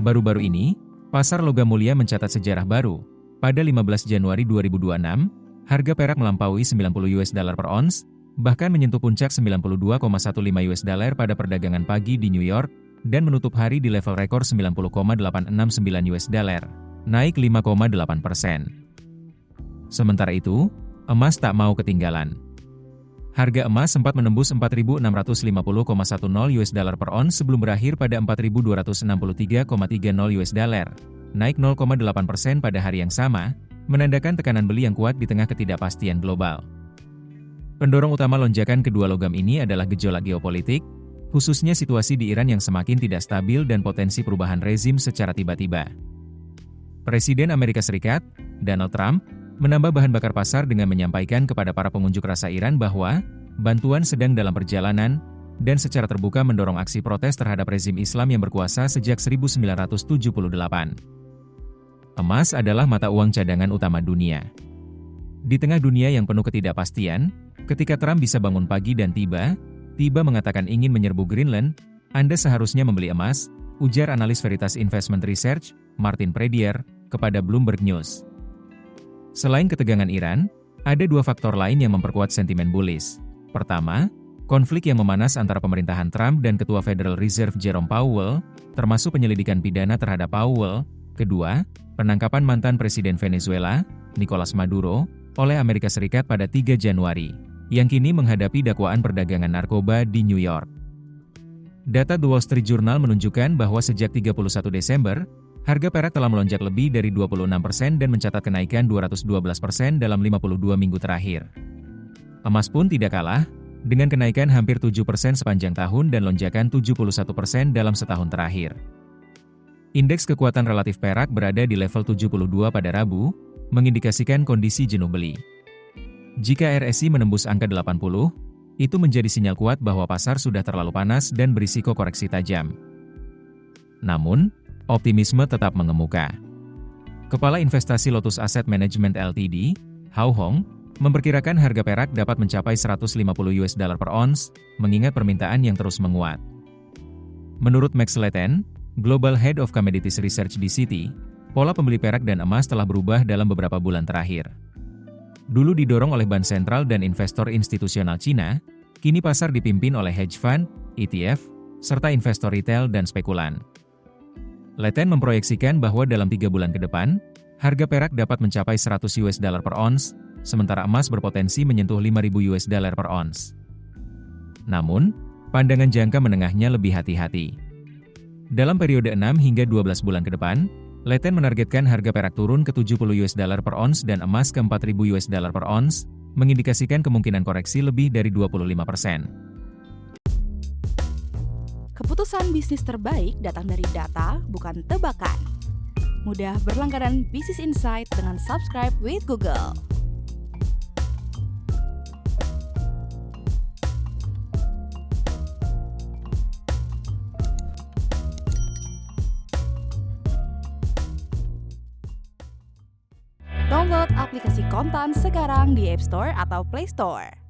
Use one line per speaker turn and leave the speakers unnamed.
Baru-baru ini, pasar logam mulia mencatat sejarah baru. Pada 15 Januari 2026, harga perak melampaui $90 per ons, bahkan menyentuh puncak $92,15 pada perdagangan pagi di New York, dan menutup hari di level rekor $90,869, naik 5,8%. Sementara itu, emas tak mau ketinggalan. Harga emas sempat menembus $4.650,10 per ons sebelum berakhir pada $4.263,30, naik 0,8% pada hari yang sama, menandakan tekanan beli yang kuat di tengah ketidakpastian global. Pendorong utama lonjakan kedua logam ini adalah gejolak geopolitik, khususnya situasi di Iran yang semakin tidak stabil dan potensi perubahan rezim secara tiba-tiba. Presiden Amerika Serikat, Donald Trump, menambah bahan bakar pasar dengan menyampaikan kepada para pengunjuk rasa Iran bahwa bantuan sedang dalam perjalanan, dan secara terbuka mendorong aksi protes terhadap rezim Islam yang berkuasa sejak 1978. Emas adalah mata uang cadangan utama dunia. Di tengah dunia yang penuh ketidakpastian, ketika Trump bisa bangun pagi dan tiba mengatakan ingin menyerbu Greenland, Anda seharusnya membeli emas, ujar analis Veritas Investment Research, Martin Pradier, kepada Bloomberg News. Selain ketegangan Iran, ada dua faktor lain yang memperkuat sentimen bullish. Pertama, konflik yang memanas antara pemerintahan Trump dan Ketua Federal Reserve Jerome Powell, termasuk penyelidikan pidana terhadap Powell. Kedua, penangkapan mantan Presiden Venezuela, Nicolas Maduro, oleh Amerika Serikat pada 3 Januari, yang kini menghadapi dakwaan perdagangan narkoba di New York. Data The Wall Street Journal menunjukkan bahwa sejak 31 Desember, harga perak telah melonjak lebih dari 26% dan mencatat kenaikan 212% dalam 52 minggu terakhir. Emas pun tidak kalah, dengan kenaikan hampir 7% sepanjang tahun dan lonjakan 71% dalam setahun terakhir. Indeks kekuatan relatif perak berada di level 72 pada Rabu, mengindikasikan kondisi jenuh beli. Jika RSI menembus angka 80, itu menjadi sinyal kuat bahwa pasar sudah terlalu panas dan berisiko koreksi tajam. Namun, optimisme tetap mengemuka. Kepala Investasi Lotus Asset Management Ltd, Hao Hong, memperkirakan harga perak dapat mencapai $150 per ons, mengingat permintaan yang terus menguat. Menurut Max Leten, Global Head of Commodities Research di Citi, pola pembeli perak dan emas telah berubah dalam beberapa bulan terakhir. Dulu didorong oleh bank sentral dan investor institusional Cina, kini pasar dipimpin oleh hedge fund, ETF, serta investor retail dan spekulan. Leten memproyeksikan bahwa dalam 3 bulan ke depan, harga perak dapat mencapai $100 per ons, sementara emas berpotensi menyentuh $5.000 per ons. Namun, pandangan jangka menengahnya lebih hati-hati. Dalam periode 6 hingga 12 bulan ke depan, Leten menargetkan harga perak turun ke $70 per ons dan emas ke $4.000 per ons, mengindikasikan kemungkinan koreksi lebih dari 25%.
Keputusan bisnis terbaik datang dari data, bukan tebakan. Mudah berlangganan Business Insight dengan subscribe with Google. Download aplikasi Kontan sekarang di App Store atau Play Store.